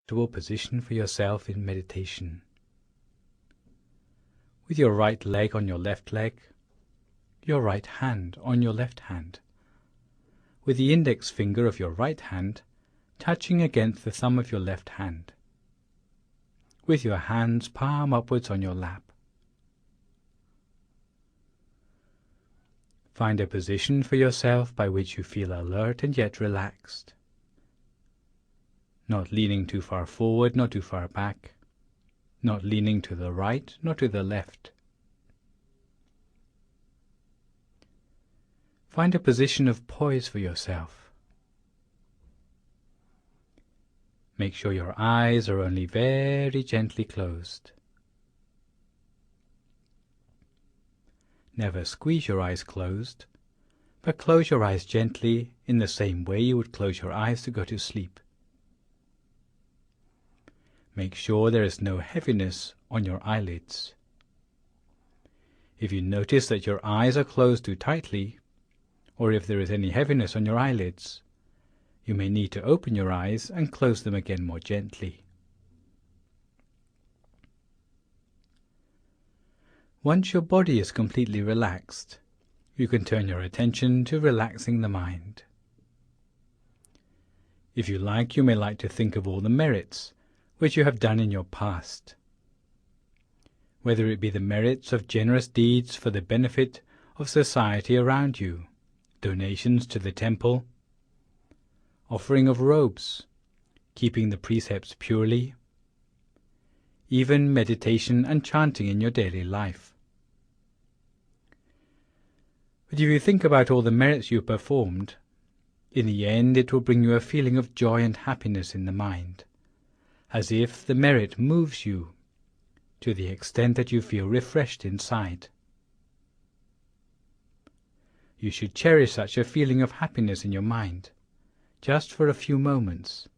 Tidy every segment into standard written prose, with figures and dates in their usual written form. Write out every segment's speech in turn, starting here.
comfortable position for yourself in meditation. With your right leg on your left leg, your right hand on your left hand, with the index finger of your right hand touching against the thumb of your left hand, with your hands palm upwards on your lap. Find a position for yourself by which you feel alert and yet relaxed, not leaning too far forward, not too far back, not leaning to the right, not to the left. Find a position of poise for yourself. Make sure your eyes are only very gently closed. Never squeeze your eyes closed, but close your eyes gently in the same way you would close your eyes to go to sleep. Make sure there is no heaviness on your eyelids. If you notice that your eyes are closed too tightly, or if there is any heaviness on your eyelids, you may need to open your eyes and close them again more gently. Once your body is completely relaxed, you can turn your attention to relaxing the mind. If you like, you may like to think of all the merits which you have done in your past, whether it be the merits of generous deeds for the benefit of society around you, donations to the temple, offering of robes, keeping the precepts purely, even meditation and chanting in your daily life. But if you think about all the merits you have performed, in the end it will bring you a feeling of joy and happiness in the mind, as if the merit moves you to the extent that you feel refreshed inside. You should cherish such a feeling of happiness in your mind, just for a few moments,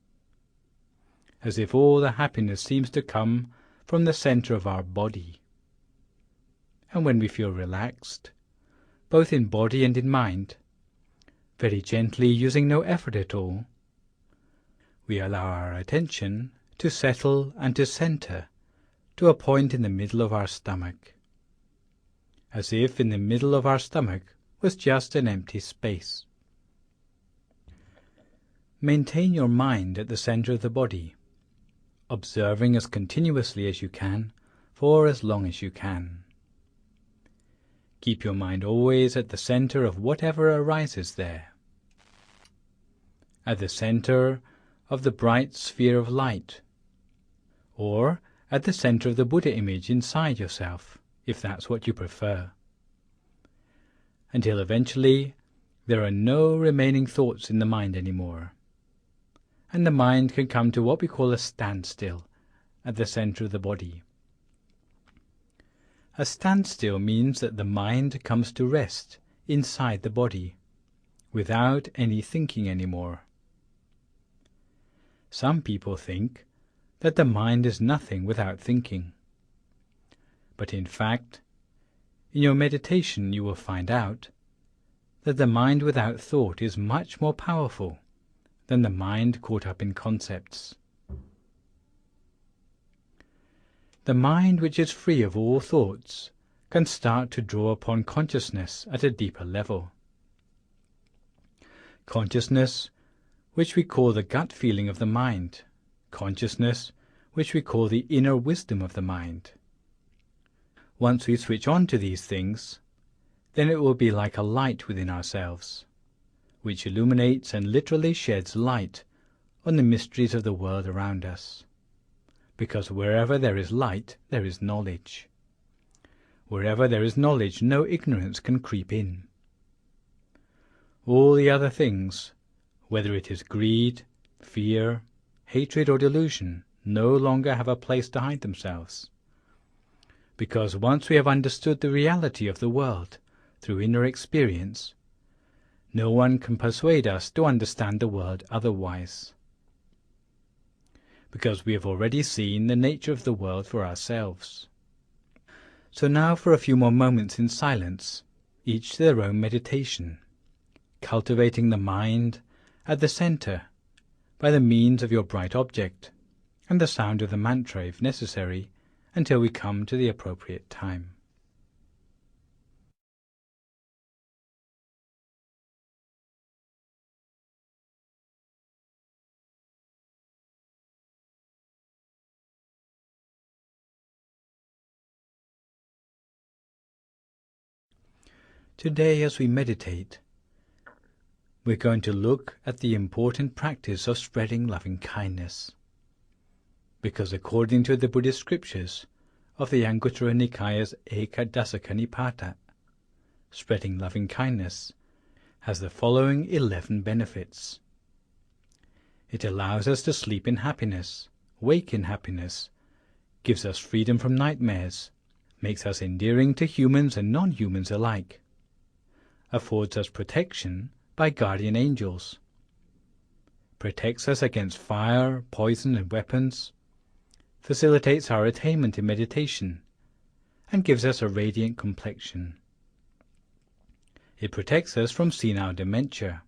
as if all the happiness seems to come from the center of our body. And when we feel relaxed, both in body and in mind, very gently, using no effort at all, we allow our attention to settle and to center to a point in the middle of our stomach, as if in the middle of our stomach was just an empty space. Maintain your mind at the center of the body, observing as continuously as you can for as long as you can. Keep your mind always at the center of whatever arises there, at the center of the bright sphere of light, or at the center of the Buddha image inside yourself, if that's what you prefer, until eventually there are no remaining thoughts in the mind anymore, and the mind can come to what we call a standstill at the center of the body. A standstill means that the mind comes to rest inside the body, without any thinking anymore. Some people think that the mind is nothing without thinking. But in fact, in your meditation you will find out that the mind without thought is much more powerful than the mind caught up in concepts. The mind which is free of all thoughts can start to draw upon consciousness at a deeper level. Consciousness which we call the gut feeling of the mind, consciousness which we call the inner wisdom of the mind. Once we switch on to these things, then it will be like a light within ourselves, which illuminates and literally sheds light on the mysteries of the world around us. Because wherever there is light, there is knowledge. Wherever there is knowledge, no ignorance can creep in. All the other things, whether it is greed, fear, hatred or delusion, no longer have a place to hide themselves. Because once we have understood the reality of the world through inner experience, no one can persuade us to understand the world otherwise. Because we have already seen the nature of the world for ourselves. So now for a few more moments in silence, each to their own meditation, cultivating the mind at the center by the means of your bright object, and the sound of the mantra if necessary, until we come to the appropriate time. Today, as we meditate, we're going to look at the important practice of spreading loving kindness. Because according to the Buddhist scriptures of the Anguttara Nikaya's Ekadasaka Nipata, spreading loving kindness has the following 11 benefits. It allows us to sleep in happiness, wake in happiness, gives us freedom from nightmares, makes us endearing to humans and non-humans alike, affords us protection by guardian angels, protects us against fire, poison and weapons, facilitates our attainment in meditation, and gives us a radiant complexion. It protects us from senile dementia,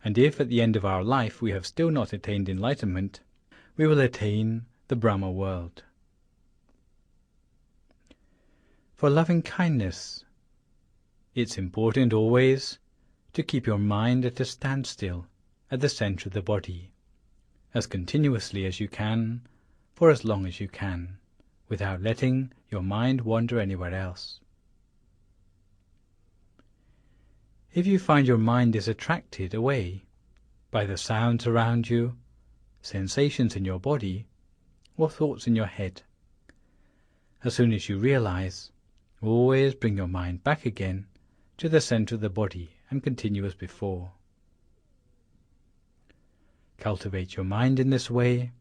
and if at the end of our life we have still not attained enlightenment, we will attain the Brahma world. For loving kindness, it's important always to keep your mind at a standstill at the center of the body, as continuously as you can, for as long as you can, without letting your mind wander anywhere else. If you find your mind is attracted away by the sounds around you, sensations in your body, or thoughts in your head, as soon as you realize, always bring your mind back again to the center of the body and continue as before. Cultivate your mind in this way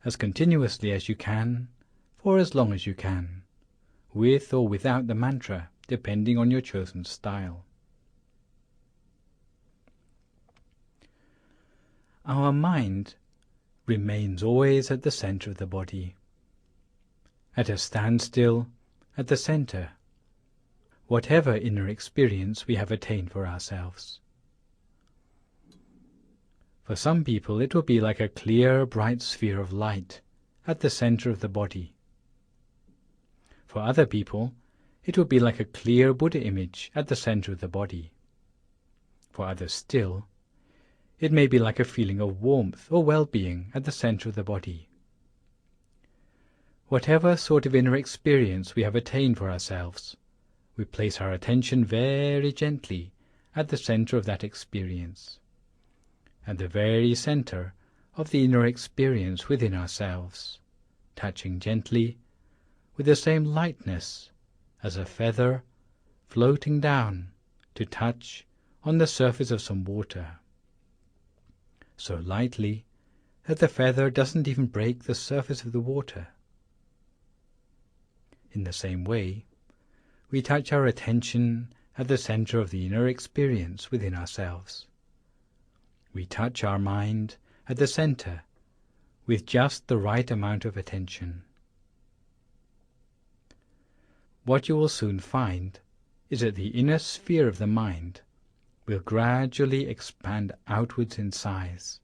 as continuously as you can, for as long as you can, with or without the mantra, depending on your chosen style. Our mind remains always at the center of the body, at a standstill at the center, whatever inner experience we have attained for ourselves. For some people it will be like a clear, bright sphere of light at the center of the body. For other people, it will be like a clear Buddha image at the center of the body. For others still, it may be like a feeling of warmth or well-being at the center of the body. Whatever sort of inner experience we have attained for ourselves, we place our attention very gently at the center of that experience, at the very center of the inner experience within ourselves, touching gently with the same lightness as a feather floating down to touch on the surface of some water, so lightly that the feather doesn't even break the surface of the water. In the same way, we touch our attention at the center of the inner experience within ourselves. We touch our mind at the center with just the right amount of attention. What you will soon find is that the inner sphere of the mind will gradually expand outwards in size,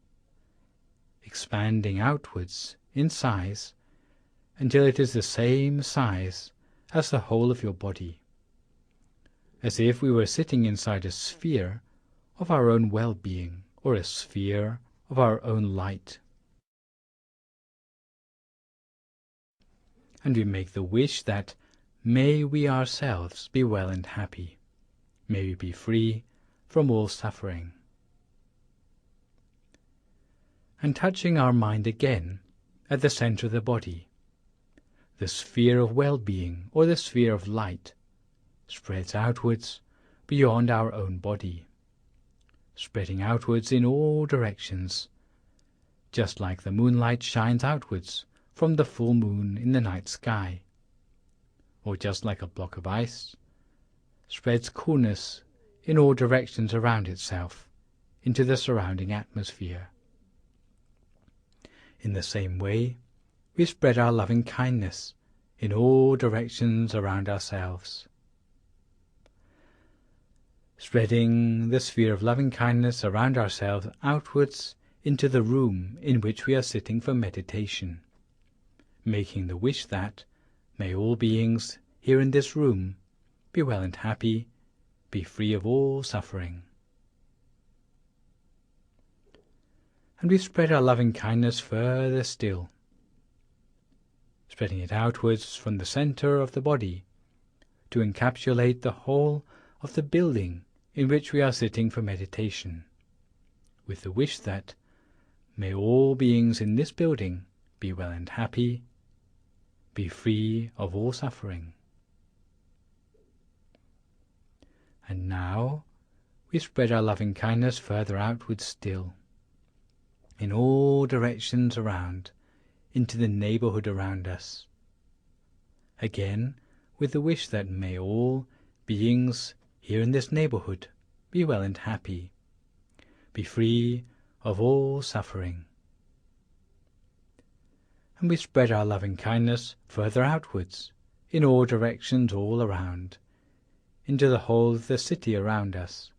expanding outwards in size until it is the same size as the whole of your body, as if we were sitting inside a sphere of our own well-being, or a sphere of our own light. And we make the wish that, may we ourselves be well and happy, may we be free from all suffering. And touching our mind again at the center of the body, the sphere of well-being, or the sphere of light, spreads outwards beyond our own body, spreading outwards in all directions, just like the moonlight shines outwards from the full moon in the night sky, or just like a block of ice spreads coolness in all directions around itself into the surrounding atmosphere. In the same way, we spread our loving kindness in all directions around ourselves, spreading the sphere of loving kindness around ourselves outwards into the room in which we are sitting for meditation, making the wish that may all beings here in this room be well and happy, be free of all suffering. And we spread our loving kindness further still, spreading it outwards from the center of the body to encapsulate the whole of the building in which we are sitting for meditation, with the wish that may all beings in this building be well and happy, be free of all suffering. And now we spread our loving kindness further outwards still, in all directions around, into the neighborhood around us. Again, with the wish that may all beings here in this neighborhood be well and happy, be free of all suffering. And we spread our loving kindness further outwards, in all directions all around, into the whole of the city around us.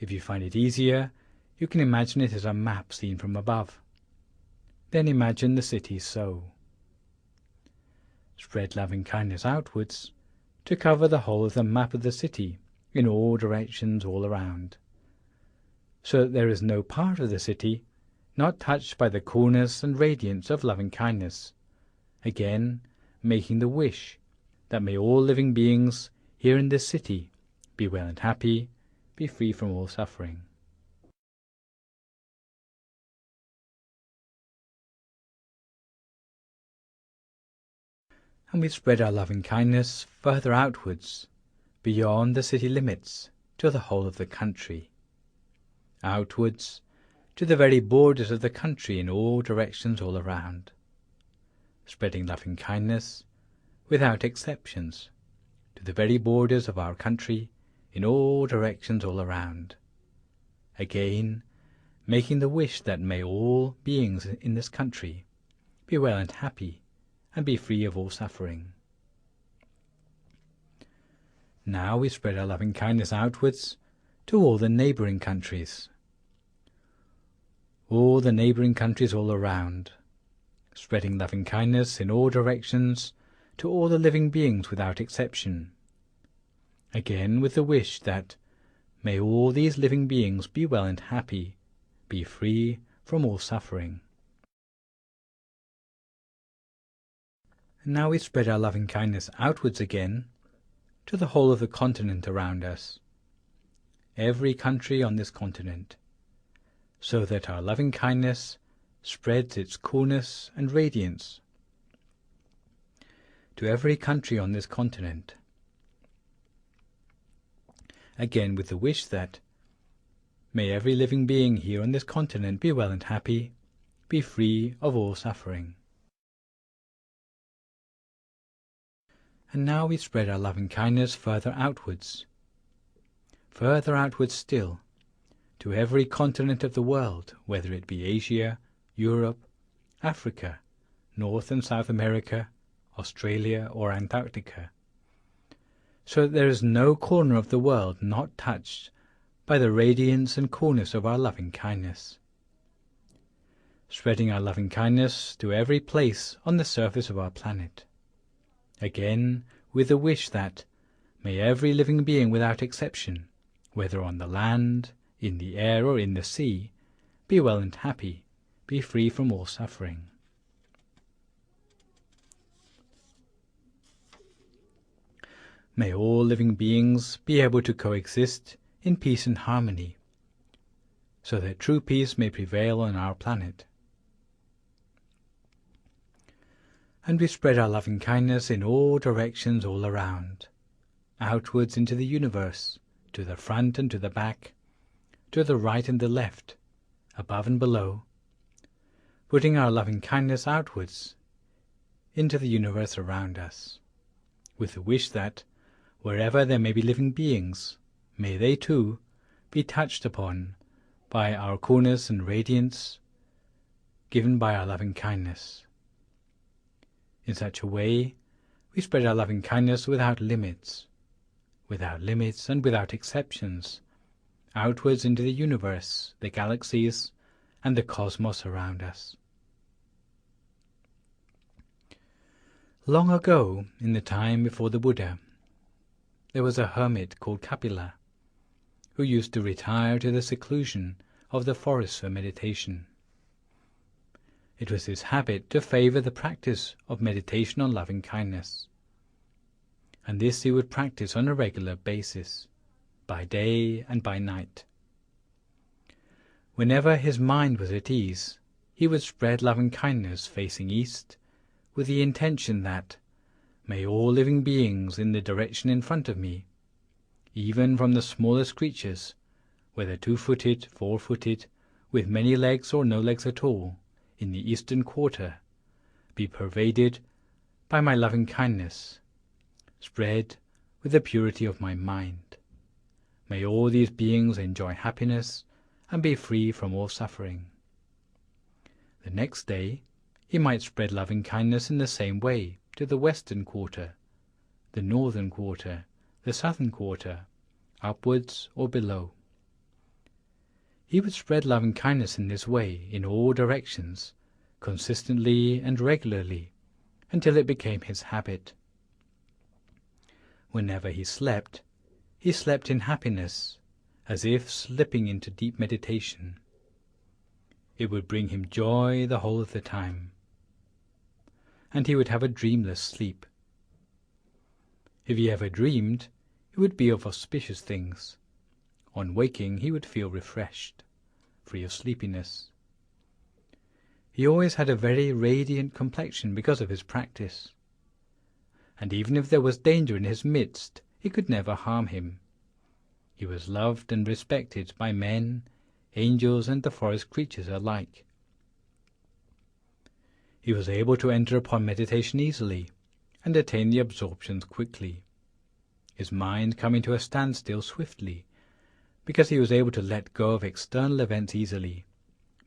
If you find it easier, you can imagine it as a map seen from above. Then imagine the city so. Spread loving kindness outwards to cover the whole of the map of the city in all directions all around, so that there is no part of the city not touched by the coolness and radiance of loving kindness, again making the wish that may all living beings here in this city be well and happy, be free from all suffering. And we spread our loving kindness further outwards, beyond the city limits, to the whole of the country, outwards to the very borders of the country in all directions all around, spreading loving kindness without exceptions to the very borders of our country in all directions all around, again making the wish that may all beings in this country be well and happy and be free of all suffering. Now we spread our loving kindness outwards to all the neighboring countries, all the neighboring countries all around, spreading loving kindness in all directions to all the living beings without exception, again with the wish that may all these living beings be well and happy, be free from all suffering. And now we spread our loving kindness outwards again to the whole of the continent around us, every country on this continent, so that our loving kindness spreads its coolness and radiance to every country on this continent, again with the wish that may every living being here on this continent be well and happy, be free of all suffering. And now we spread our loving kindness further outwards still, to every continent of the world, whether it be Asia, Europe, Africa, North and South America, Australia or Antarctica, so that there is no corner of the world not touched by the radiance and coolness of our loving kindness, spreading our loving kindness to every place on the surface of our planet, again with the wish that may every living being without exception, whether on the land, in the air or in the sea, be well and happy, be free from all suffering. May all living beings be able to coexist in peace and harmony, so that true peace may prevail on our planet. And we spread our loving kindness in all directions all around, outwards into the universe, to the front and to the back, to the right and the left, above and below, putting our loving kindness outwards into the universe around us, with the wish that wherever there may be living beings, may they too be touched upon by our coolness and radiance given by our loving kindness. In such a way, we spread our loving kindness without limits and without exceptions, outwards into the universe, the galaxies, and the cosmos around us. Long ago, in the time before the Buddha, there was a hermit called Kapila, who used to retire to the seclusion of the forest for meditation. It was his habit to favor the practice of meditation on loving kindness, and this he would practice on a regular basis, by day and by night. Whenever his mind was at ease, he would spread loving kindness facing east, with the intention that, may all living beings in the direction in front of me, even from the smallest creatures, whether 2-footed, 4-footed, with many legs or no legs at all, in the eastern quarter, be pervaded by my loving kindness, spread with the purity of my mind. May all these beings enjoy happiness and be free from all suffering. The next day, he might spread loving kindness in the same way to the western quarter, the northern quarter, the southern quarter, upwards or below. He would spread loving kindness in this way in all directions, consistently and regularly, until it became his habit. Whenever he slept in happiness, as if slipping into deep meditation. It would bring him joy the whole of the time, and he would have a dreamless sleep. If he ever dreamed, it would be of auspicious things. On waking, he would feel refreshed, free of sleepiness. He always had a very radiant complexion because of his practice, and even if there was danger in his midst, it could never harm him. He was loved and respected by men, angels, and the forest creatures alike. He was able to enter upon meditation easily and attain the absorptions quickly, his mind coming to a standstill swiftly, because he was able to let go of external events easily,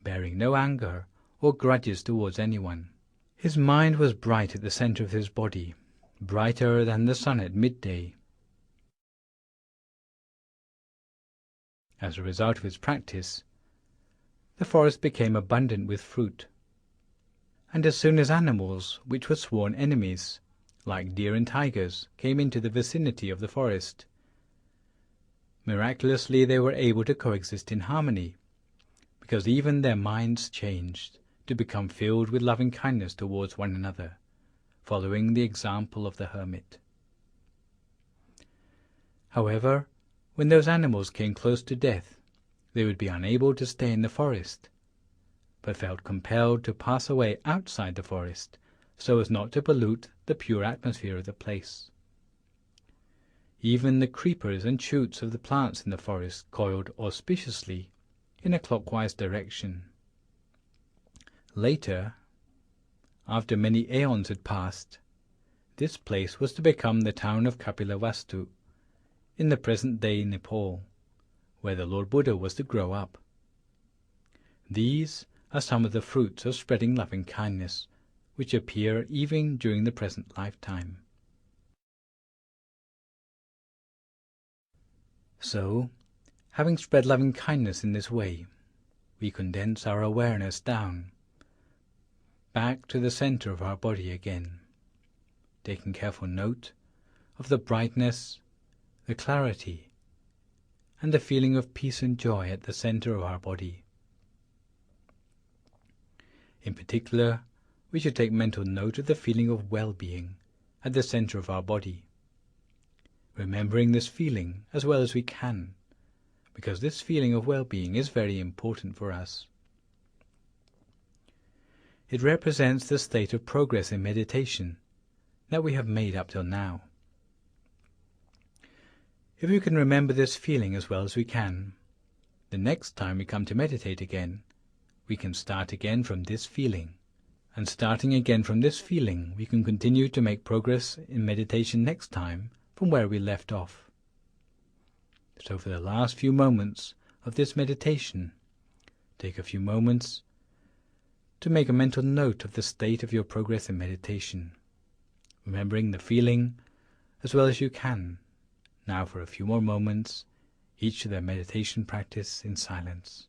bearing no anger or grudges towards anyone. His mind was bright at the center of his body, brighter than the sun at midday. As a result of his practice, the forest became abundant with fruit, and as soon as animals which were sworn enemies, like deer and tigers, came into the vicinity of the forest, miraculously they were able to coexist in harmony, because even their minds changed to become filled with loving kindness towards one another, following the example of the hermit. However, when those animals came close to death, they would be unable to stay in the forest, but felt compelled to pass away outside the forest so as not to pollute the pure atmosphere of the place. Even the creepers and shoots of the plants in the forest coiled auspiciously in a clockwise direction. Later, after many aeons had passed, this place was to become the town of Kapilavastu, in the present-day Nepal, where the Lord Buddha was to grow up. These are some of the fruits of spreading loving kindness, which appear even during the present lifetime. So, having spread loving kindness in this way, we condense our awareness down, back to the center of our body again, taking careful note of the brightness, the clarity, and the feeling of peace and joy at the center of our body. In particular, we should take mental note of the feeling of well-being at the center of our body, remembering this feeling as well as we can, because this feeling of well-being is very important for us. It represents the state of progress in meditation that we have made up till now. If we can remember this feeling as well as we can, the next time we come to meditate again, we can start again from this feeling. And starting again from this feeling, we can continue to make progress in meditation next time from where we left off. So for the last few moments of this meditation, take a few moments to make a mental note of the state of your progress in meditation, remembering the feeling as well as you can. Now for a few more moments, each of their meditation practice in silence.